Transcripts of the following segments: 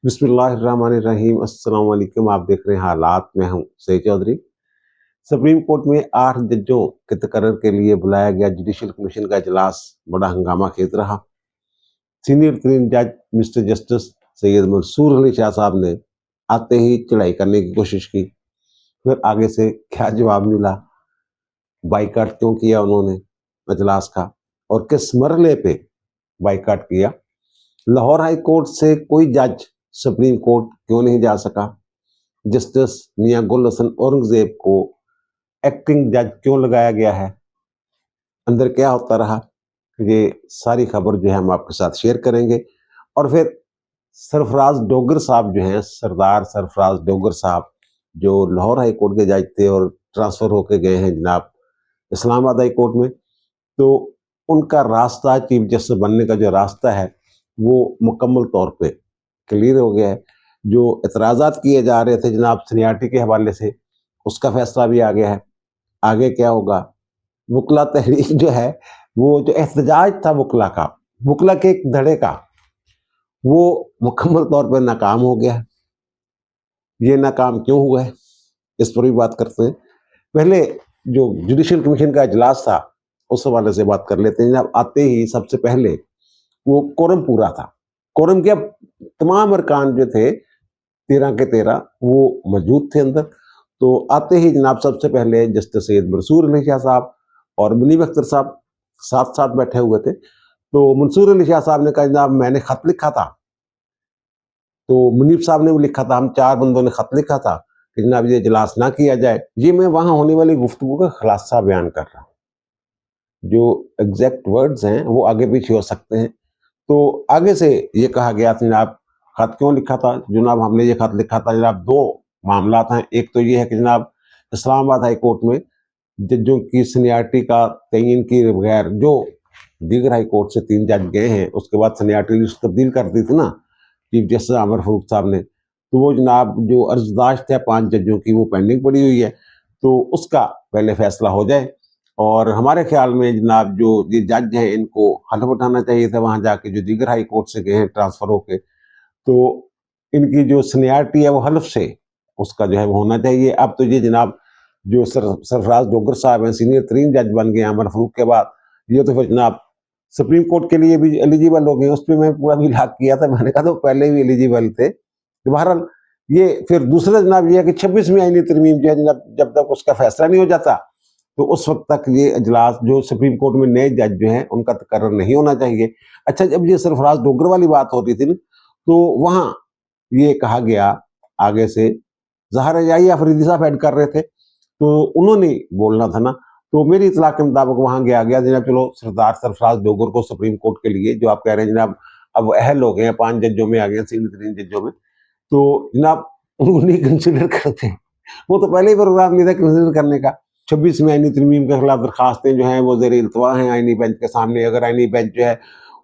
बिस्मिल्लाहिर्रहमानिर्रहीम। अस्सलाम वालेकुम। आप देख रहे हैं हालात। मैं हूं सईद चौधरी। सुप्रीम कोर्ट में 8 जजों के तकर्रर के लिए बुलाया गया जुडिशल कमीशन का इजलास बड़ा हंगामा खेज रहा। सीनियर तरीन जज मिस्टर जस्टिस सैयद मंसूर अली शाह साहब ने आते ही चढ़ाई करने की कोशिश की। फिर आगे से क्या जवाब मिला, बाइकाट क्यों किया उन्होंने इजलास का, और किस मरले पे बाइकाट किया। लाहौर हाई कोर्ट से कोई जज सुप्रीम कोर्ट क्यों नहीं जा सका। जस्टिस मियां गुल हसन औरंगजेब को एक्टिंग जज क्यों लगाया गया है, अंदर क्या होता रहा, ये सारी खबर जो है हम आपके साथ शेयर करेंगे। और फिर सरफराज डोगर साहब जो हैं, सरदार सरफराज डोगर साहब, जो लाहौर हाई कोर्ट के जज थे और ट्रांसफर होके गए हैं जनाब इस्लामाबाद हाई कोर्ट में, तो उनका रास्ता चीफ जस्टिस बनने का जो रास्ता है वो मुकम्मल तौर पे क्लियर हो गया है। जो एतराज़ात किए जा रहे थे जनाब सीनियरिटी के हवाले से, उसका फैसला भी आ गया है। आगे क्या होगा, वकला तहरीक जो है, वो जो एहतजाज था वकला का, वकला के एक धड़े का, वो मुकम्मल तौर पर नाकाम हो गया है। ये नाकाम क्यों हुआ है, इस पर भी बात करते हैं। पहले जो जुडिशल कमीशन का इजलास था उस हवाले से बात कर लेते हैं। जनाब आते ही सबसे पहले वो कोरम पूरा था। कोरम के तमाम अरकान जो थे 13 के 13 वो मौजूद थे अंदर। तो आते ही जनाब सबसे पहले जस्टिस सैयद मंसूर अली शाह साहब और मुनीब अख्तर साहब साथ साथ बैठे हुए थे। तो मंसूर अली शाह साहब ने कहा जनाब मैंने खत लिखा था, तो मुनीब साहब ने भी लिखा था, हम 4 बंदों ने खत लिखा था कि जनाब ये इजलास ना किया जाए। ये मैं वहां होने वाली गुफ्तगू का खुलासा बयान कर रहा हूँ। जो एग्जैक्ट वर्ड्स हैं वो आगे पीछे हो सकते हैं। तो आगे से ये कहा गया था जनाब खत क्यों लिखा था। जनाब हमने ये खत लिखा था जनाब, 2 मामला हैं। एक तो ये है कि जनाब इस्लामाबाद हाई कोर्ट में जजों की सीनियरिटी का तयन किए बगैर जो दीगर हाई कोर्ट से 3 जज गए हैं, उसके बाद सीनियरिटी लिस्ट तब्दील कर दी थी ना चीफ जस्टिस आमिर फारूक साहब ने, तो वो जनाब जो अर्जदाश्त है 5 जजों की वो पेंडिंग पड़ी हुई है। तो उसका पहले फैसला हो जाए। और हमारे ख्याल में जनाब जो ये जज हैं इनको हलफ उठाना चाहिए था वहां जाके, जो दीगर हाई कोर्ट से गए हैं ट्रांसफर होके। तो इनकी जो सीनियरिटी है वो हलफ से उसका जो है वो होना चाहिए। अब तो ये जनाब जो सरफराज डोगर साहब हैं, सीनियर तरीन जज बन गए अमर फरूक के बाद, ये तो फिर जनाब सुप्रीम कोर्ट के लिए भी एलिजिबल हो गए। उस पर मैं पूरा भी लाख किया था, मैंने कहा तो पहले भी एलिजिबल थे। तो बहरहाल ये फिर दूसरा जनाब ये है कि 26वीं आईनी तरमीम जो है जनाब, जब तक उसका फैसला नहीं हो जाता तो उस वक्त तक ये इजलास जो सुप्रीम कोर्ट में नए जज जो हैं उनका तकर्रर नहीं होना चाहिए। अच्छा, जब ये सरफराज डोगर वाली बात हो रही थी ना, तो वहां ये कहा गया आगे से, जहर अजाई अफरीदी साहब ऐड कर रहे थे तो उन्होंने बोलना था ना। तो मेरी इतला के मुताबिक वहां गया गया जनाब, चलो सरदार सरफराज डोगर को सुप्रीम कोर्ट के लिए जो आप कह रहे हैं जनाब अब अहल हो गए हैं, 5 जजों में आ गए, सीनियर 3 जजों में, तो जनाब उनको नहीं कंसिडर करते। वो तो पहले ही प्रोग्राम नहीं था कंसिडर करने का। 26वीं आईनी तरमीम के खिलाफ दरखास्तें जो हैं वो ज़ेर इल्तवा हैं आईनी बेंच के सामने। अगर आईनी बेंच जो है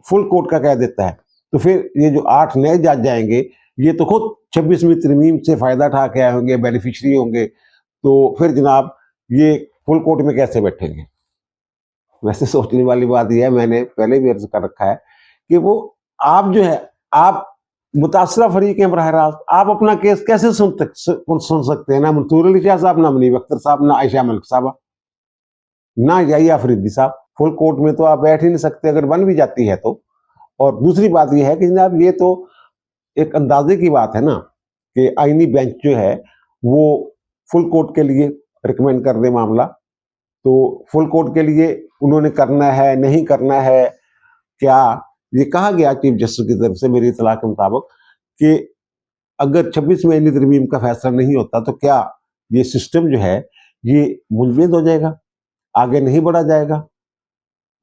फुल कोर्ट का कह देता है तो फिर ये जो 8 नए जज जाएंगे ये तो खुद 26वीं तरमीम से फ़ायदा उठा के आए होंगे, बेनिफिशरी होंगे। तो फिर जनाब ये फुल कोर्ट में कैसे बैठेंगे। वैसे सोचने वाली बात यह है, मैंने पहले भी अर्ज कर रखा है कि वो आप जो है आप मुतासरा फरीक हैं बरह रास्त, आप अपना केस कैसे सुन सकते हैं। ना मंसूर अली शाह साहब, ना मुनीब अख्तर साहब, ना आयशा मलिक साहब, ना याहिया अफरीदी साहब, फुल कोर्ट में तो आप बैठ ही नहीं सकते अगर बन भी जाती है तो। और दूसरी बात यह है कि जनाब ये तो एक अंदाजे की बात है ना कि आईनी बेंच जो है वो फुल कोर्ट के लिए रिकमेंड कर दे मामला। तो फुल कोर्ट के लिए उन्होंने करना है नहीं करना है क्या, ये कहा गया चीफ जस्टिस की तरफ से मेरी इतला के मुताबिक कि अगर 26वीं आईनी तरमीम का फैसला नहीं होता तो क्या ये सिस्टम जो है ये मुंजमद हो जाएगा, आगे नहीं बढ़ा जाएगा।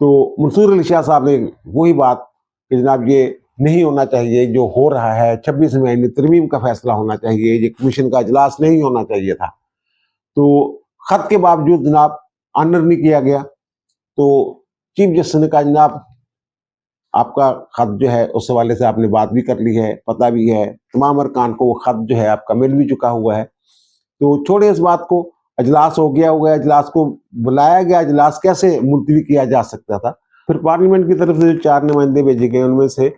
तो मंसूर अली शाह साहब ने वही बात कि जनाब ये नहीं होना चाहिए जो हो रहा है, 26वीं आईनी तरमीम का फैसला होना चाहिए, ये कमीशन का इजलास नहीं होना चाहिए था। तो खत के बावजूद जनाब ऑनर नहीं किया गया। तो चीफ जस्टिस ने कहा जनाब आपका खत जो है उस हवाले से आपने बात भी कर ली है, पता भी है, तमाम अरकान को वो खत जो है आपका मिल भी चुका हुआ है, तो छोड़े इस बात को। अजलास हो गया हुआ है, अजलास को बुलाया गया, अजलास कैसे मुलतवी किया जा सकता था। फिर पार्लियामेंट की तरफ से जो 4 नुमाइंदे भेजे गए उनमें से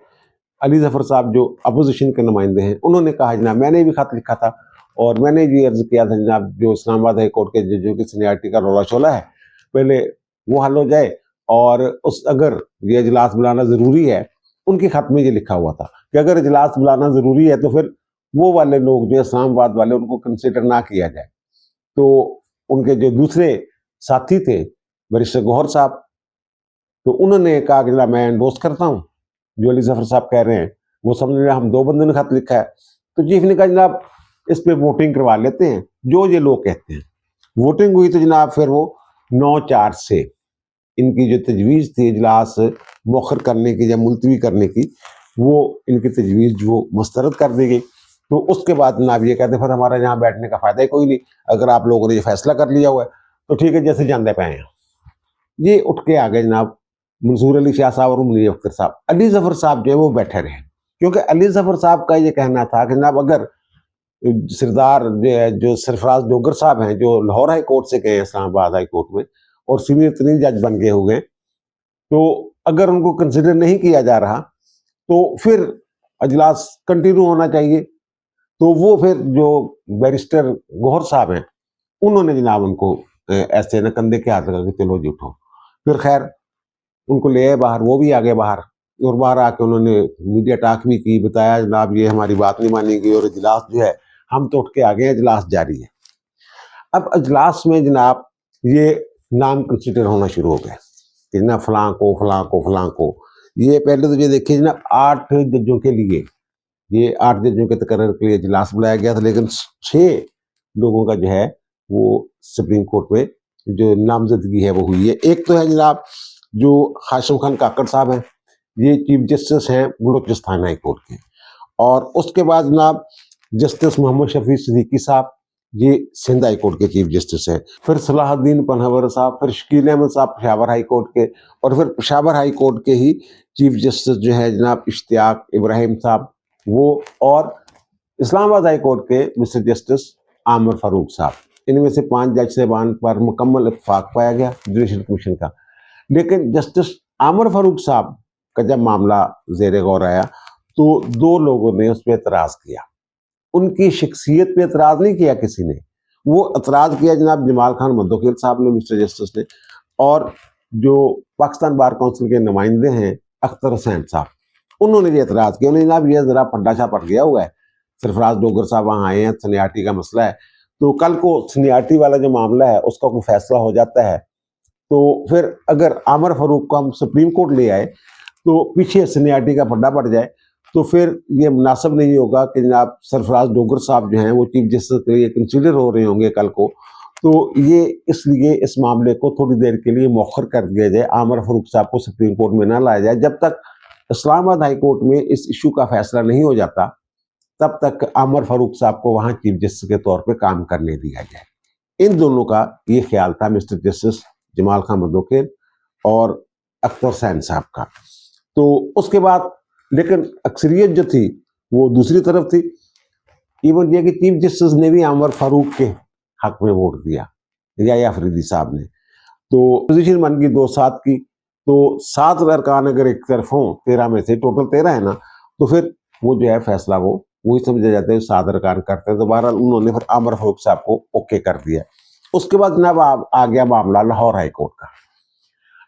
अली जफर साहब जो अपोजिशन के नुमाइंदे हैं, उन्होंने कहा जनाब मैंने भी खत लिखा था और मैंने भी अर्ज किया था जनाब जो इस्लामाबाद हाई कोर्ट के जजों की सीनियरिटी का रौला शोला है पहले वो हल हो जाए, और उस अगर ये इजलास बुलाना ज़रूरी है, उनके खत में ये लिखा हुआ था कि अगर इजलास बुलाना ज़रूरी है तो फिर वो वाले लोग जो इस्लामाबाद वाले उनको कंसिडर ना किया जाए। तो उनके जो दूसरे साथी थे बैरिस्टर गौहर साहब, तो उन्होंने कहा कि जनाब मैं एंडोर्स करता हूँ जो अली जफर साहब कह रहे हैं, वो समझ रहे हैं हम दो बंदों ने खत लिखा है। तो चीफ ने कहा जनाब इस पे वोटिंग करवा लेते हैं जो ये लोग कहते हैं। वोटिंग हुई तो जनाब फिर वो 9-4 से इनकी जो तजवीज़ थी इजलास मौखर करने की या मुलतवी करने की, वो इनकी तजवीज़ वो मुस्तरद कर दी गई। तो उसके बाद जनाब ये कहते फिर हमारा यहाँ बैठने का फ़ायदा ही कोई नहीं, अगर आप लोगों ने ये फैसला कर लिया हुआ है तो ठीक है जैसे जानते पे आए हैं। ये उठ के आ गए जनाब मंसूर अली शाह साहब और मुनीर अख्तर साहब। अली जफर साहब जो है वो बैठे रहे, क्योंकि अली जफर साहब का ये कहना था कि जनाब अगर सरदार जो सरफराज डोगर साहब हैं जो लाहौर हाई कोर्ट से गए इस्लामाबाद हाई कोर्ट में और सीनियर तरीन जज बन गए हो गए, तो अगर उनको कंसिडर नहीं किया जा रहा तो फिर अजलास कंटिन्यू होना चाहिए। तो वो फिर जो बैरिस्टर गौहर साहब हैं उन्होंने जनाब उनको ऐसे न कंधे के हाथ लगा के चलो जी उठो। फिर खैर उनको ले आए बाहर, वो भी आ गए बाहर, और बाहर आके उन्होंने मीडिया टॉक भी की, बताया जनाब ये हमारी बात नहीं मानी गई और इजलास जो है हम तो उठ के आ गए, इजलास जारी है। अब इजलास में जनाब ये नाम कंसिडर होना शुरू हो गए कि ना फलां को फलां को फलां को। ये पहले तो ये देखिए जनाब 8 जजों के लिए, ये 8 जजों के तकर्रर के लिए इजलास बुलाया गया था, लेकिन 6 लोगों का जो है वो सुप्रीम कोर्ट में जो नामजदगी है वो हुई है। एक तो है जनाब जो हाशिम खान काकड़ साहब हैं, ये चीफ जस्टिस हैं बलूचिस्तान हाई कोर्ट के, और उसके बाद जनाब जस्टिस मोहम्मद शफी सिद्दीकी साहब, ये सिंध हाई कोर्ट के चीफ जस्टिस हैं। फिर सलाहुद्दीन पनहवर साहब, फिर शकील अहमद साहब पेशावर हाई कोर्ट के, और फिर पेशावर हाई कोर्ट के ही चीफ जस्टिस जो है जनाब इश्तियाक इब्राहिम साहब वो, और इस्लामाबाद हाई कोर्ट के मिस्टर जस्टिस आमिर फारूक साहब। इनमें से 5 जज साहबान पर मुकम्मल इत्तेफाक पाया गया जुडिशल कमीशन का। लेकिन जस्टिस आमिर फारूक साहब का जब मामला ज़ेरे गौर आया तो 2 लोगों ने उस पर एतराज़ किया। उनकी शख्सियत पे एतराज़ नहीं किया किसी ने, वो एतराज़ किया जनाब जमाल खान मद्दोखिल साहब ने, मिस्टर जस्टिस ने, और जो पाकिस्तान बार काउंसिल के नुमाइंदे हैं अख्तर हुसैन साहब, उन्होंने ये एतराज़ किया। उन्होंने जनाब ये ज़रा फंडा पड़ गया हुआ है, सरफराज डोगर साहब वहाँ आए हैं, सीनियरिटी का मसला है, तो कल को सीनियरिटी वाला जो मामला है उसका कोई फैसला हो जाता है तो फिर अगर आमिर फारूक को हम सुप्रीम कोर्ट ले आए तो पीछे सीनियरिटी का फंडा पड़ जाए तो फिर ये मुनासिब नहीं होगा कि जनाब सरफराज डोगर साहब जो हैं वो चीफ जस्टिस के लिए कंसिडर हो रहे होंगे कल को, तो ये इसलिए इस मामले को थोड़ी देर के लिए मौखर कर दिया जाए, आमिर फारूक साहब को सुप्रीम कोर्ट में ना लाया जाए। जब तक इस्लामाबाद हाई कोर्ट में इस इशू का फैसला नहीं हो जाता तब तक आमिर फारूक साहब को वहाँ चीफ जस्टिस के तौर पर काम करने दिया जाए। इन दोनों का ये ख्याल था, मिस्टर जस्टिस जमाल खान मद्दोखिल और अख्तर हुसैन साहब का। तो उसके बाद लेकिन अक्सरियत जो थी वो दूसरी तरफ थी। इवन ये कि चीफ जस्टिस ने भी आमिर फारूक के हक में वोट दिया, या अफरीदी साहब ने, तो पोजीशन बन गई 2-7 की। तो 7 अरकान अगर एक तरफ हों 13 में से, टोटल 13 है ना, तो फिर वो जो है फैसला वो वही समझा जाता है 7 अरकान करते हैं। तो बहरहाल उन्होंने फिर आमिर फारूक साहब को ओके कर दिया। उसके बाद जनाब आ गया मामला लाहौर हाई कोर्ट का।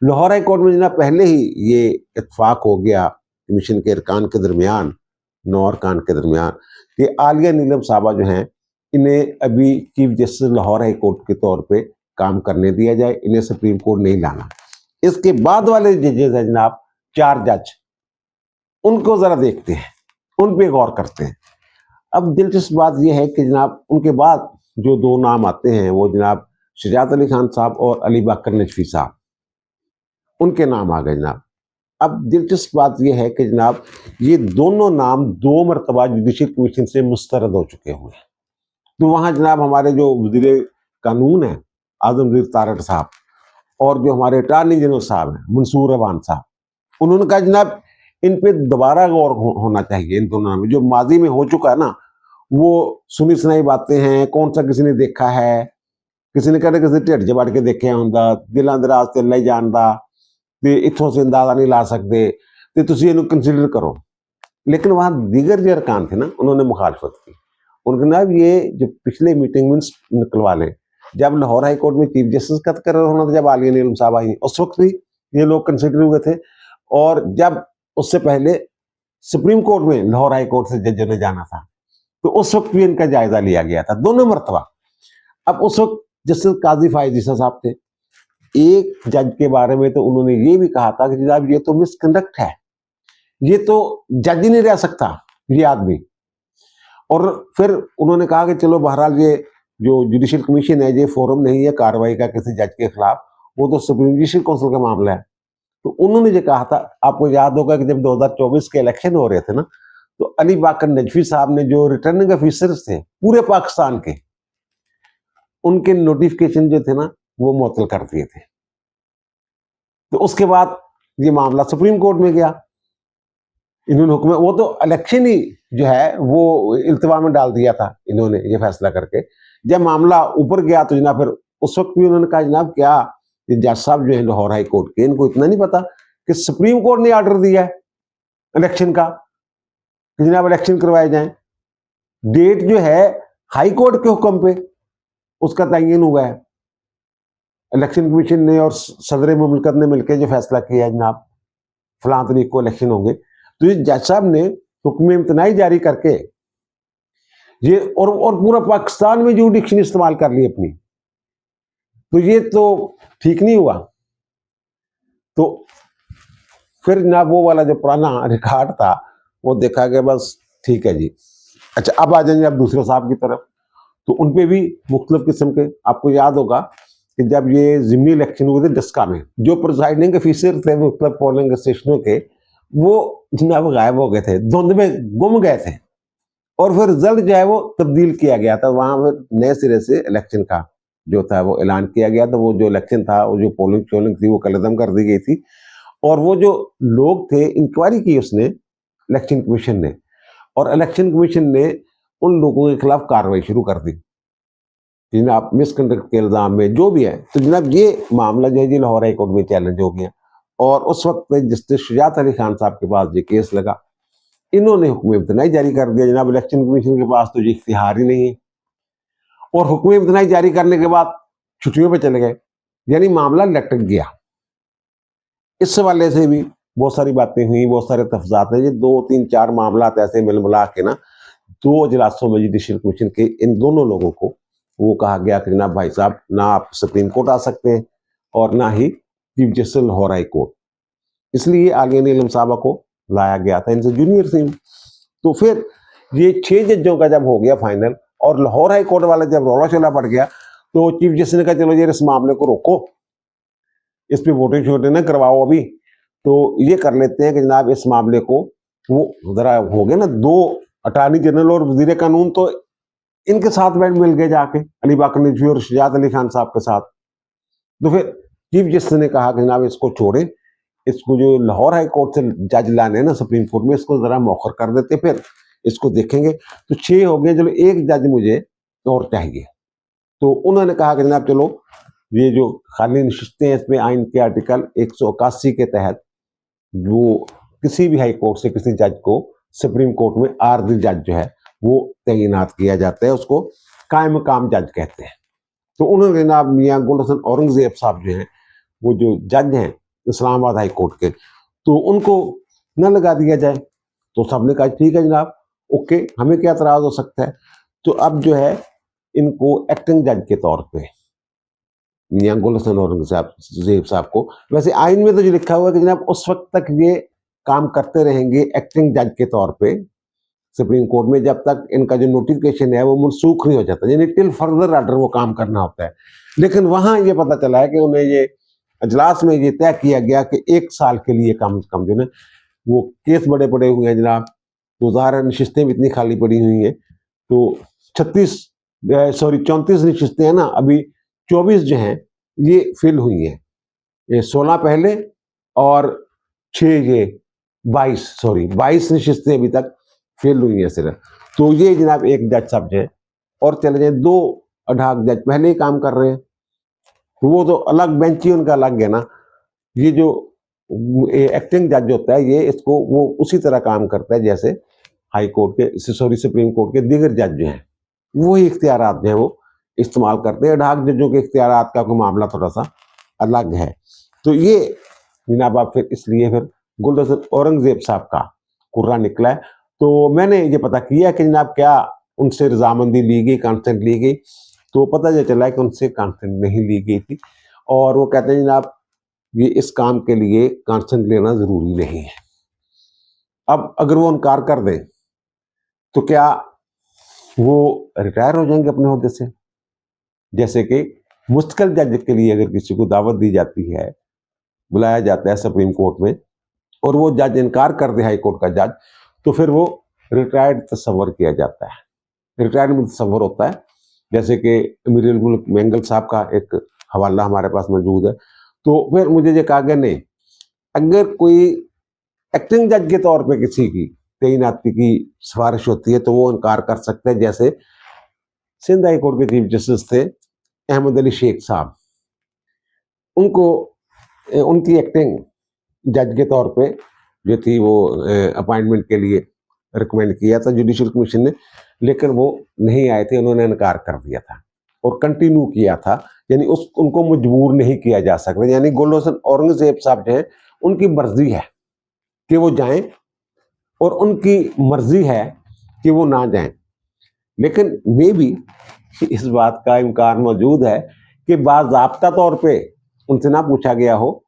लाहौर हाई कोर्ट में जनाब पहले ही ये इत्तेफाक हो गया कमीशन के अरकान के दरमियान, 9 अरकान के दरमियान, कि आलिया नीलम साहबा जो हैं इन्हें अभी chief justice Lahore high court के तौर पे काम करने दिया जाए, इन्हें सुप्रीम कोर्ट नहीं लाना। इसके बाद वाले जजेस हैं जनाब 4 जज, उनको ज़रा देखते हैं, उन पे गौर करते हैं। अब दिलचस्प बात यह है कि जनाब उनके बाद जो 2 नाम आते हैं वो जनाब शुजात अली खान साहब और अली बाकर नजफी साहब, उनके नाम आ गए जनाब। अब दिलचस्प बात यह है कि जनाब ये दोनों नाम 2 मरतबा जुडिशल कमीशन से मुस्तरद हो चुके हुए हैं। तो वहाँ जनाब हमारे जो वज़ीर कानून हैं आज़मगीर तारड़ साहब और जो हमारे अटॉर्नी जनरल साहब हैं मंसूर रवान साहब, उन्होंने कहा जनाब इन पे दोबारा गौर होना चाहिए। इन दोनों में जो माजी में हो चुका है ना, वो सुनी सुनाई बातें हैं, कौन सा किसी ने देखा है, किसी ने कहते किसी ढिड च वड़ के देखे होंदा, दिलों दराज ते अल्लाह ही जानदा, ते इत्थों से अंदाजा नहीं ला सकते, तो तुसीं इहनूं कंसीडर करो। लेकिन वहां दीगर जो अरकान थे ना, उन्होंने मुखालफत की। उनके जनाब ये जो पिछले मीटिंग में निकलवा लें, जब लाहौर हाई कोर्ट में चीफ जस्टिस का तकर्रर होना था, जब आलिया नीलम साहब आई, उस वक्त भी ये लोग कंसिडर हुए थे। और जब उससे पहले सुप्रीम कोर्ट में लाहौर हाई कोर्ट से जजों ने जाना था, तो उस वक्त भी इनका जायजा लिया गया था, दोनों मरतबा। अब उस वक्त जस्टिस काजी फायज ईसा साहब थे। एक जज के बारे में तो उन्होंने ये भी कहा था कि जनाब ये तो मिसकंडक्ट है, ये तो जज ही नहीं रह सकता ये आदमी। और फिर उन्होंने कहा कि चलो बहरहाल ये जो जुडिशियल कमीशन है ये फोरम नहीं है कार्रवाई का किसी जज के खिलाफ, वो तो सुप्रीम जुडिशियल काउंसिल का मामला है। तो उन्होंने जो कहा था, आपको याद होगा कि जब 2024 के इलेक्शन हो रहे थे ना, तो अली बाकर नजफी साहब ने जो रिटर्निंग ऑफिसर्स थे पूरे पाकिस्तान के, उनके नोटिफिकेशन जो थे ना वो मुअत्तल कर दिए थे। तो उसके बाद ये मामला सुप्रीम कोर्ट में गया, इन्होंने हुक्म, वो तो इलेक्शन ही जो है वो इल्तवा में डाल दिया था इन्होंने ये फैसला करके। जब मामला ऊपर गया तो जनाब फिर उस वक्त भी उन्होंने कहा जनाब क्या ये जज साहब जो है लाहौर हाई कोर्ट के, इनको इतना नहीं पता कि सुप्रीम कोर्ट ने ऑर्डर दिया है इलेक्शन का कि जनाब इलेक्शन करवाए जाएं। डेट जो है हाई कोर्ट के हुक्म पे उसका तयन हुआ है, इलेक्शन कमीशन ने और सदर मुमलकत ने मिलकर जो फैसला किया है जनाब फलां तारीख को इलेक्शन होंगे। तो ये जज साहब ने हुक्म इम्तनाई जारी करके ये और पूरा पाकिस्तान में जुडिक्शन इस्तेमाल कर ली अपनी, तो ये तो ठीक नहीं हुआ। तो फिर जनाब वो वाला जो पुराना रिकॉर्ड था वो देखा गया, बस ठीक है जी। अच्छा, अब आ जाएंगे आप दूसरे साहब की तरफ। तो उनपे भी मुख्तलिफ किस्म के, आपको याद होगा कि जब ये जिमनी इलेक्शन हुए थे डस्का में, जो प्रिसाइडिंग ऑफिसर थे मुख्तलिफ पोलिंग स्टेशनों के, वो जनाब गायब हो गए थे, धुंध में गुम गए थे। और फिर रिजल्ट जो है वो तब्दील किया गया था, वहां फिर नए सिरे से इलेक्शन का जो था वो ऐलान किया गया था। वो जो इलेक्शन था, वो जो पोलिंग शोलिंग थी वो कलदम कर दी गई थी। और वो जो लोग थे, इंक्वायरी की उसने इलेक्शन कमीशन ने, और इलेक्शन कमीशन ने उन लोगों के खिलाफ कार्रवाई शुरू कर दी जनाब मिसकंडक्ट के इल्जाम में जो भी है। तो जनाब ये मामला जो है जी लाहौर हाई कोर्ट में चैलेंज हो गया, और उस वक्त जस्टिस शुजात अली खान साहब के पास ये केस लगा, इन्होंने हुक्म इम्तनाई जारी कर दिया। जनाब इलेक्शन कमीशन के पास तो ये इख्तियार ही नहीं है, और हुक्म इम्तनाई जारी करने के बाद छुट्टियों पे चले गए, यानी मामला लटक गया। इस हवाले से भी बहुत सारी बातें हुई, बहुत सारे तफजात हैं। ये 2-3-4 मामला ऐसे मिल मिला के ना 2 इजलासों में जुडिशियल कमीशन के इन दोनों लोगों को वो कहा गया कि जनाब भाई साहब ना आप सुप्रीम कोर्ट आ सकते हैं और ना ही chief justice Lahore high court. इसलिए आलिया नीलम साहबा को लाया गया था, इनसे जूनियर थी। तो फिर ये 6 जजों का जब हो गया फाइनल, और लाहौर हाई कोर्ट वाला जब रौला शोला पड़ गया, तो चीफ जस्टिस ने कहा चलो ये इस मामले को रोको, इस पे वोटिंग शोटिंग ना करवाओ अभी, तो ये कर लेते हैं कि जनाब इस मामले को वो जरा हो गया ना, 2 अटॉर्नी जनरल और वजीर कानून तो इनके साथ बैठ मिल गए जाके, अली बाकर नजफी और शुजात अली खान साहब के साथ। तो फिर चीफ जस्टिस ने कहा कि जनाब इसको छोड़े, इसको जो लाहौर हाई कोर्ट से जज लाने ना सुप्रीम कोर्ट में, इसको जरा मौखर कर देते, फिर इसको देखेंगे। तो 6 हो गए, चलो एक जज मुझे और चाहिए। तो उन्होंने कहा कि जनाब चलो ये जो खाली नशिस्तें हैं इसमें आइन के आर्टिकल 181 के तहत वो किसी भी हाई कोर्ट से किसी जज को सुप्रीम कोर्ट में आर्जी जज जो है वो तैनात किया जाता है, उसको कायम मकाम जज कहते हैं। तो उन्होंने जनाब मियाँ गुल हसन औरंगजेब साहब जो हैं, वो जो जज हैं इस्लामाबाद हाई कोर्ट के, तो उनको न लगा दिया जाए। तो सबने कहा ठीक है जनाब, ओके, हमें क्या एतराज़ हो सकता है। तो अब जो है इनको एक्टिंग जज के तौर पे मियाँ गुल हसन औरंगजेब साहब को, वैसे आइन में तो जो लिखा हुआ है कि जनाब उस वक्त तक ये काम करते रहेंगे एक्टिंग जज के तौर पे सुप्रीम कोर्ट में, जब तक इनका जो नोटिफिकेशन है वो मनसूख नहीं हो जाता, यानी टिल फर्दर ऑर्डर वो काम करना होता है। लेकिन वहां ये पता चला है कि उन्हें ये अजलास में ये तय किया गया कि 1 साल के लिए कम से कम जो ना वो केस बड़े पड़े हुए हैं जनाब, तो ज़ाहिर है नशिस्तें भी इतनी खाली पड़ी हुई हैं। तो 34 नशिस्तें हैं ना, अभी 24 जो हैं ये फिल हुई हैं, ये 16 पहले और 6 ये 22 नशिस्तें अभी तक फेल हुई है सिर्फ। तो ये जनाब एक जज साहब जो है, और चले जाए 2 अढाक जज पहले ही काम कर रहे हैं, तो वो तो अलग बेंच ही उनका अलग है ना। ये जो एक्टिंग जज होता है ये, इसको वो उसी तरह काम करता है जैसे हाई कोर्ट के, सॉरी, सुप्रीम कोर्ट के दीगर जज जो हैं वही इख्तियारात जो हैं वो इस्तेमाल करते हैं। ढाक जजों के इख्तियारात का कोई मामला थोड़ा सा अलग है। तो ये जनाब आप फिर इसलिए फिर गुलदस्ता औरंगजेब साहब का कुर्रा निकला है। तो मैंने ये पता किया कि जनाब क्या उनसे रजामंदी ली गई, कॉन्सेंट ली गई, तो पता ये चला कि उनसे कॉन्सेंट नहीं ली गई थी। और वो कहते हैं जनाब ये इस काम के लिए कॉन्सेंट लेना जरूरी नहीं है। अब अगर वो इनकार कर दें तो क्या वो रिटायर हो जाएंगे अपने ओहदे से? जैसे कि मुस्तकिल जज के लिए अगर किसी को दावत दी जाती है, बुलाया जाता है सुप्रीम कोर्ट में, और वो जज इनकार कर दे, हाई कोर्ट का जज, तो फिर वो रिटायर्ड तस्वर किया जाता है। रिटायर्ड में तस्वर होता है, जैसे कि अमीरुल मुल्क मैंगल साहब का एक हवाला हमारे पास मौजूद है। तो फिर मुझे ये कहा गया नहीं, अगर कोई एक्टिंग जज के तौर पे किसी की तैनाती की सिफारिश होती है तो वो इनकार कर सकते हैं। जैसे सिंध हाई कोर्ट के चीफ जस्टिस थे अहमद अली शेख साहब, उनको उनकी एक्टिंग जज के तौर पे जो थी वो अपॉइंटमेंट के लिए रिकमेंड किया था जुडिशल कमीशन ने, लेकिन वो नहीं आए थे, उन्होंने इनकार कर दिया था और कंटिन्यू किया था। यानी उनको मजबूर नहीं किया जा सकता। यानी गुलदस्ता औरंगजेब साहब जो है उनकी मर्जी है कि वो जाएं और उनकी मर्जी है कि वो ना जाएं। लेकिन मे भी इस बात का इम्कान मौजूद है कि बाज़ाब्ता तौर पे उनसे ना पूछा गया हो,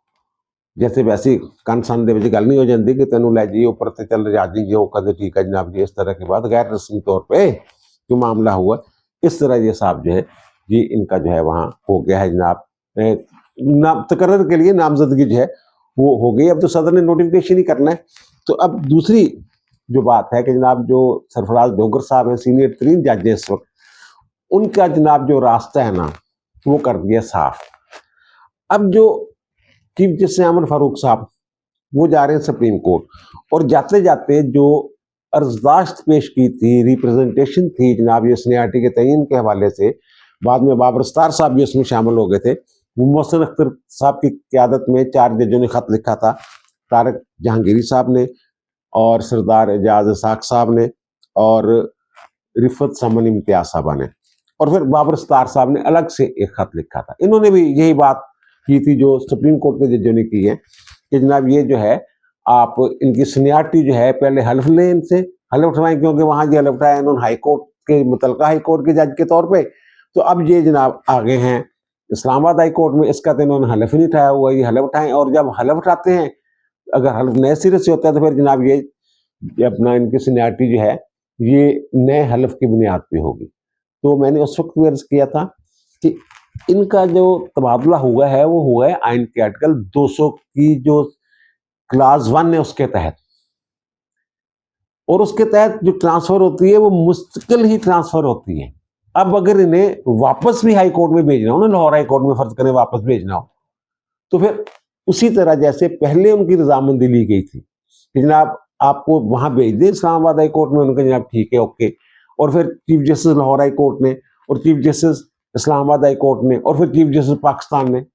जैसे वैसी कंसन दे गल नहीं हो जाती कि तेन लै जाइए ऊपर से चल जा जी जो कदे ठीक है जनाब जी, इस तरह की बात गैर रस्मी तौर पे जो मामला हुआ, इस तरह ये साहब जो है ये इनका जो है वहाँ हो गया है जनाब, नाम तकर्रर के लिए नामजदगी जो है वो हो गई। अब तो सदर ने नोटिफिकेशन ही करना है। तो अब दूसरी जो बात है कि जनाब जो सरफराज डोगर साहब हैं, सीनियर तरीन जज हैं इस वक्त, उनका जनाब जो रास्ता है ना वो कर दिया साफ। अब जो चीफ जस्टिस अमर फारूक साहब वो जा रहे हैं सुप्रीम कोर्ट, और जाते जाते जो अर्जदाश्त पेश की थी, रिप्रेजेंटेशन थी जनाब ये सीनियरिटी के तयन के हवाले से, बाद में बाबर अस्तार साहब भी उसमें शामिल हो गए थे। मोहसिन अख्तर साहब की क़यादत में 4 जजों ने खत लिखा था, तारक जहांगीरी साहब ने और सरदार एजाज साक साहब ने और रिफत समन इम्तियाज साहबा ने, और फिर बाबर अस्तार साहब ने अलग से एक खत लिखा था। इन्होंने भी यही बात की थी जो सुप्रीम कोर्ट के जजों ने की है कि जनाब ये जो है आप इनकी सीनियरिटी जो है पहले हल्फ लें, इनसे हल्फ उठवाएं, क्योंकि वहाँ जो हल्फ उठाया इन्होंने हाई कोर्ट के मुतलका हाई कोर्ट के जज के तौर पे, तो अब ये जनाब आगे हैं इस्लामाबाद हाई कोर्ट में, इसका तो इन्होंने हल्फ ही नहीं उठाया हुआ, ये हल्फ उठाएं, और जब हल्फ उठाते हैं अगर हल्फ नए सिरे से होता है तो फिर जनाब ये अपना इनकी सीनियरिटी जो है ये नए हल्फ की बुनियाद पे होगी। तो मैंने उस वक्त भी अर्ज किया था कि इनका जो तबादला हुआ है वो हुआ है आइन के आर्टिकल 200 की जो क्लास 1 है उसके तहत, और उसके तहत जो ट्रांसफर होती है वो मुस्तकिल ही ट्रांसफर होती है। अब अगर इन्हें वापस भी हाई कोर्ट में भेजना हो ना, लाहौर हाई कोर्ट में फर्ज करें वापस भेजना हो, तो फिर उसी तरह जैसे पहले उनकी रजामंदी ली गई थी कि जनाब आपको वहां भेज दें इस्लामाबाद हाई कोर्ट में, उनका जनाब ठीक है ओके, और फिर chief justice Lahore high court ने और chief justice Islamabad high court ने और फिर चीफ जस्टिस पाकिस्तान ने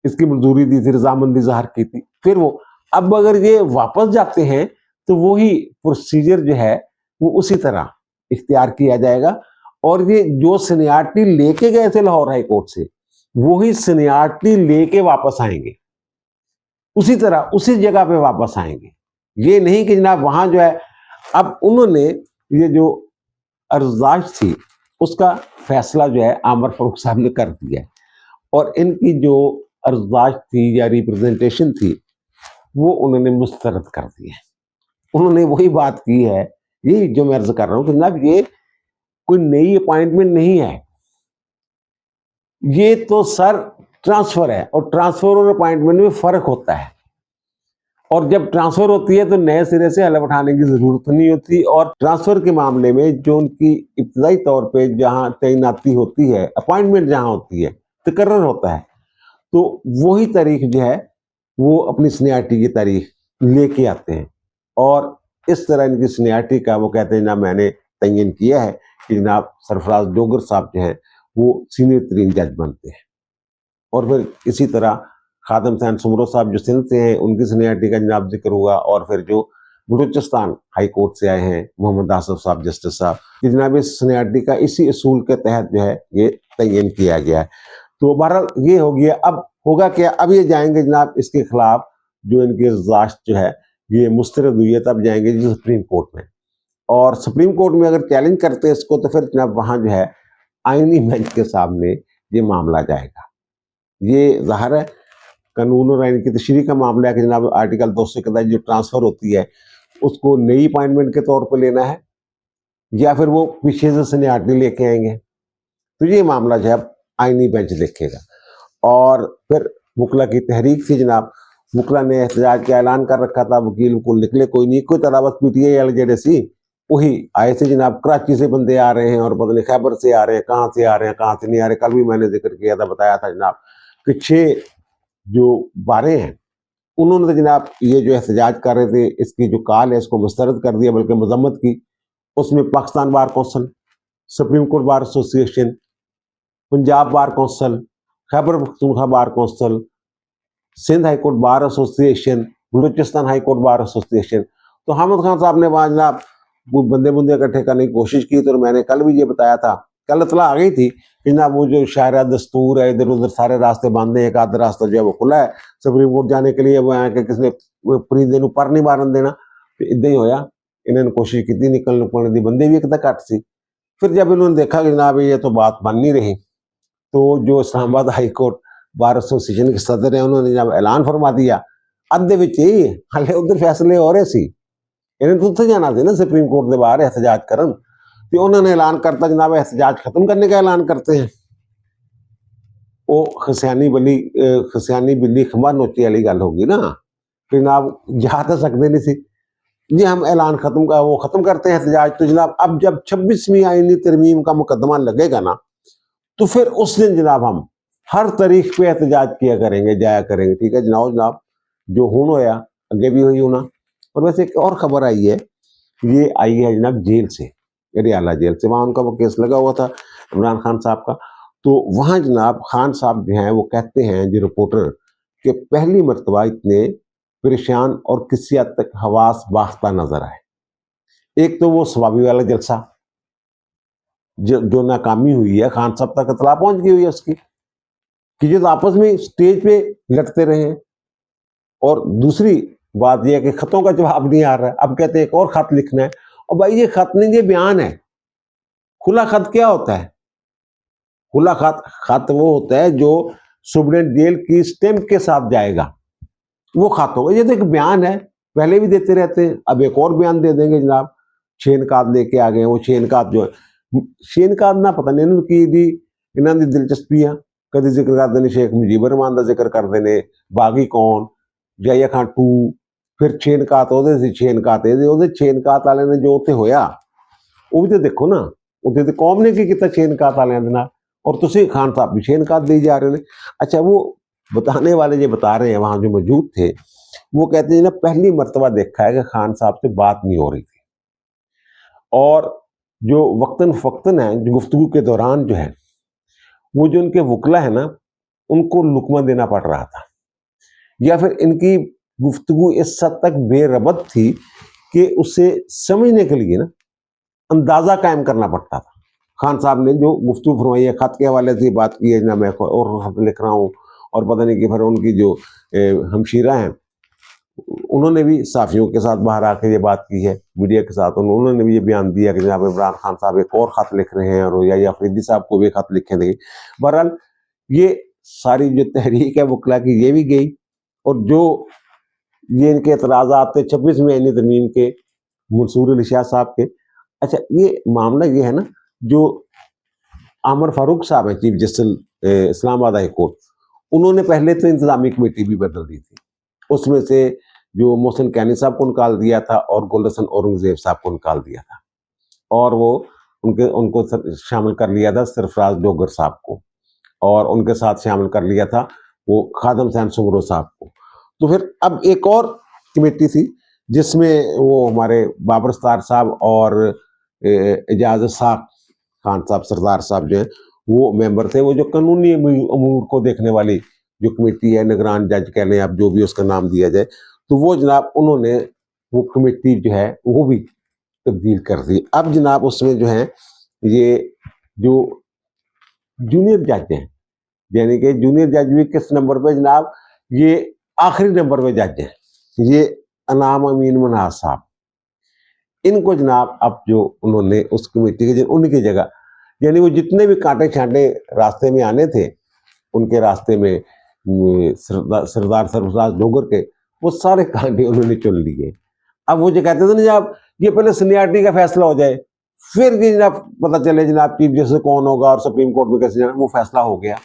इसकी मंजूरी दी थी, रजामंदी जाहिर की थी। फिर वो अब अगर ये वापस जाते हैं तो वही प्रोसीजर जो है वो उसी तरह इख्तियार किया जाएगा, और ये जो सीनियरिटी लेके गए थे लाहौर हाई कोर्ट से वही सीनियरिटी लेके वापस आएंगे, उसी तरह उसी जगह पे वापस आएंगे। ये नहीं कि जनाब वहां जो है, अब उन्होंने ये जो अर्जदाश्त थी उसका फैसला जो है आमर फारूक साहब ने कर दिया, और इनकी जो अर्जदाश्त थी या रिप्रेजेंटेशन थी वो उन्होंने मुस्तरद कर दी है। उन्होंने वही बात की है, यही जो मैं अर्ज कर रहा हूँ कि जनाब ये कोई नई अपॉइंटमेंट नहीं है, ये तो सर ट्रांसफर है, और ट्रांसफर और अपॉइंटमेंट में फर्क होता है। और जब ट्रांसफर होती है तो नए सिरे से हलफ उठाने की जरूरत नहीं होती, और ट्रांसफर के मामले में जो उनकी इब्तदाई तौर पे जहां तैनाती होती है, अपॉइंटमेंट जहां होती है, तकर्रर होता है, तो वही तारीख जो है वो अपनी सीनियरिटी की तारीख लेके आते हैं, और इस तरह इनकी सीनियरिटी का वो कहते हैं ना मैंने तयन किया है कि जनाब सरफराज डोगर साहब जो हैं वो सीनियर तरीन जज बनते हैं। और फिर इसी तरह खादम हुसैन सुमरो साहब जो सिंध से हैं उनकी सीनियरिटी का जनाब जिक्र हुआ, और फिर जो बलूचिस्तान हाई कोर्ट से आए हैं मोहम्मद आसफ साहब जस्टिस साहब, कि जनाब इस सीनियरिटी का इसी असूल के तहत जो है ये तयन किया गया है। तो बहरहाल ये हो गया। अब होगा क्या, अब ये जाएंगे जनाब इसके खिलाफ जो इनकी दरख्वास्त जो है ये मुस्तरद हुई है, तब जाएंगे जी सुप्रीम कोर्ट में, और सुप्रीम कोर्ट में अगर चैलेंज करते हैं इसको तो फिर जनाब वहाँ जो है आईनी बेंच के सामने ये मामला जाएगा। ये ज़ाहिर है कानून और आइन की तशरीह का मामला है कि जनाब आर्टिकल 200 के तहत जो ट्रांसफ़र होती है उसको नई अपॉइंटमेंट के तौर पर लेना है या फिर वो पीछे से सीनियरिटी लेके आएंगे। तो ये मामला जो है आईनी बेंच देखेगा। और फिर वकला की तहरीक थी जनाब, वकला ने एहतजाज का ऐलान कर रखा था, वकील को निकले कोई नहीं, कोई तरह बस पीटीआई वाले जेडे सी वही आए थे जनाब, कराची से बंदे आ रहे हैं और पता नहीं खैबर से आ रहे हैं, कहाँ से आ रहे हैं कहाँ से नहीं आ रहे। कल भी मैंने जिक्र किया था, बताया था जनाब कि 6 जो बारे हैं उन्होंने तो जनाब ये जो एहतजाज कर रहे थे इसकी जो काल है इसको मुस्तरद कर दिया, बल्कि मजम्मत की। उसमें Pakistan bar council, supreme court bar association, Punjab bar council, Khyber Pakhtunkhwa bar council, Sindh high court bar association, Balochistan high court bar association. तो हामिद खान साहब ने वहाँ जनाब वो बंदे इकट्ठे करने की कोशिश की। तो मैंने कल भी ये बताया था, कल इतला आ गई थी कि जनाब वो जो शायरा दस्तूर है, इधर उधर सारे रास्ते बंद हैं, एक आधा रास्ता जो है वो खुला है सुप्रीम कोर्ट जाने के लिए, वो यहाँ के किसने परिंदे पर नहीं मारन देना। तो इदा ही होया, इन्होंने कोशिश की निकलने पड़ने की, बंदे भी एक घट सी। फिर जब इन्होंने देखा कि जनाब ये तो बात बन नहीं रही, तो जो Islamabad high court bar association के सदर है उन्होंने जब ऐलान फरमा दिया अद्धे विच ही हाले उधर फैसले हो रहे सी, इन्हें तो उत्थे जाना सी ना सुप्रीम कोर्ट के बाहर एहतजाज करन, तो उन्होंने ऐलान करता जनाब एहतजाज खत्म करने का ऐलान करते हैं। वो खसियानी बिल्ली खंबा नोची वाली गल होगी ना कि जनाब जा तो सकते नहीं सी जी, हम ऐलान खत्म करते हैं एहतजाज। तो जनाब अब जब 26वीं आईनी तरमीम का मुकदमा लगेगा ना, तो फिर उस दिन जनाब हम हर तारीख पे एहतजाज किया करेंगे, जाया करेंगे। ठीक है जनाब, जो हूं होया अगे भी हुई होना। और वैसे एक और खबर आई है, ये आई है जनाब जेल से, रियाला जेल से, वहाँ उनका वो केस लगा हुआ था इमरान खान साहब का। तो वहाँ जनाब खान साहब जो हैं वो कहते हैं जो रिपोर्टर कि पहली मरतबा इतने परेशान और किसी हद तक हवास बाख्ता नजर आए। एक तो वो सवाबी वाला जलसा जो नाकामी हुई है, खान साहब तक इतला पहुंच गई हुई है उसकी कि जो आपस में स्टेज पे लड़ते रहे। और दूसरी बात यह है कि खतों का जवाब नहीं आ रहा है, अब कहते हैं एक और खत लिखना है। और भाई ये खत नहीं, ये बयान है। खुला खत क्या होता है? खुला खत वो होता है जो सुप्रीम जेल की स्टैंप के साथ जाएगा, वो खत होगा। ये तो एक बयान है, पहले भी देते रहते हैं, अब एक और बयान दे देंगे जनाब। शेनकात लेके आ गए, वो शेनकात जो है शेनकात ना पता नहीं इन्होंने दी इन्होंने दिलचस्पी है, कभी जिक्र कर देने शेख मुजीबर रहमान का जिक्र कर देने, बागी कौन जाइया खान 2, फिर शेनकात ਉਹਦੇ ਸੀ शेनकात ਇਹਦੇ ਉਹਦੇ शेनकात वाले ने जो ਉੱਥੇ ਹੋਇਆ ਉਹ भी तो देखो ना, ਉੱਥੇ तो कौम ने की ਕੀਤਾ शेनकात वाले ਦੇ ਨਾਲ, और तुसी खान साहब भी शेनकात दी जा रहे हैं। अच्छा, वो बताने वाले जो बता रहे हैं वहाँ जो मौजूद थे, वो कहते हैं ना पहली मर्तबा देखा है कि खान साहब से बात नहीं हो रही थी, और जो वक्तन फक्तन है जो गुफ्तगू के दौरान जो है वो जो उनके वकला है ना उनको लुकमा देना पड़ रहा था, या फिर इनकी गुफ्तगू इस हद तक बेरबत थी कि उसे समझने के लिए ना अंदाजा कायम करना पड़ता था। खान साहब ने जो गुफ्तगू फरमाई है, खत के हवाले से बात की है ना, मैं और खत लिख रहा हूँ, और पता नहीं कि फिर उनकी जो हमशीरा हैं उन्होंने भी साफियों के साथ बाहर आकर ये बात की है, मीडिया के साथ उन्होंने भी ये बयान दिया कि जनाब इमरान खान साहब एक और ख़त लिख रहे हैं, और या अफरीदी साहब को भी खत लिखे थे। बहरहाल ये सारी जो तहरीक है वकला की ये भी गई, और जो ये इनके एतराज़ात थे 26वीं आईनी तरमीम के मंसूर अली शाह साहब के। अच्छा, ये मामला ये है ना, जो आमर फारूक साहब हैं chief justice Islamabad high court, उन्होंने पहले तो इंतजामी कमेटी भी बदल दी थी, उसमें से जो मोहसिन कैनी साहब को निकाल दिया था और गुलहसन औरंगजेब साहब को निकाल दिया था, और वो उनको शामिल कर लिया था सरफराज डोगर साहब को, और उनके साथ शामिल कर लिया था वो खादम हुसैन सुमरो साहब को। तो फिर अब एक और कमेटी थी जिसमें वो हमारे बाबर सत्तार साहब और एजाज साहब खान साहब सरदार साहब जो हैं वो मेंबर थे, वो जो कानूनी अमूर को देखने वाली जो कमेटी है, निगरान जज कह लें आप, जो भी उसका नाम दिया जाए, तो वो जनाब उन्होंने वो कमेटी जो है वो भी तब्दील कर दी। अब जनाब उसमें जो है ये जो जूनियर जज हैं, यानी कि जूनियर जज भी किस नंबर पे जनाब, ये आखिरी नंबर पे जज हैं, ये अनाम अमीन मनाज साहब। इनको जनाब अब जो उन्होंने उस कमेटी के उनकी जगह, यानी वो जितने भी कांटे छांटे रास्ते में आने थे उनके रास्ते में, सरदार सरफराज लोगर के, वो सारे कांटे उन्होंने चुन लिए। अब वो जो कहते थे ना जनाब, ये पहले सीनियरिटी का फैसला हो जाए, फिर ये जनाब पता चले जनाब चीफ जस्टिस कौन होगा और सुप्रीम कोर्ट में कैसे जाना, वो फैसला हो गया।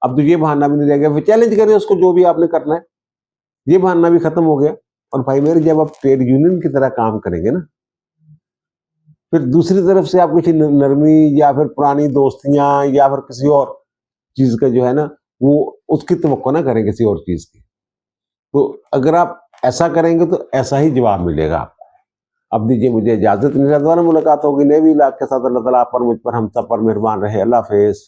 अब तो ये बहाना भी नहीं रह गया, फिर चैलेंज करें उसको, जो भी आपने करना है, ये बहाना भी खत्म हो गया। और भाई मेरे, जब आप ट्रेड यूनियन की तरह काम करेंगे ना, फिर दूसरी तरफ से आप किसी नरमी या फिर पुरानी दोस्तियां या फिर किसी और चीज का जो है ना, वो उसकी तवक्को ना करें किसी और चीज की। तो अगर आप ऐसा करेंगे तो ऐसा ही जवाब मिलेगा आपको। अब दीजिए मुझे इजाजत, दोबारा मुलाकात होगी नए इलाके के साथ। अल्लाह ताला आप पर, मुझ पर, हम सब पर मेहरबान रहे। अल्लाह हाफिज।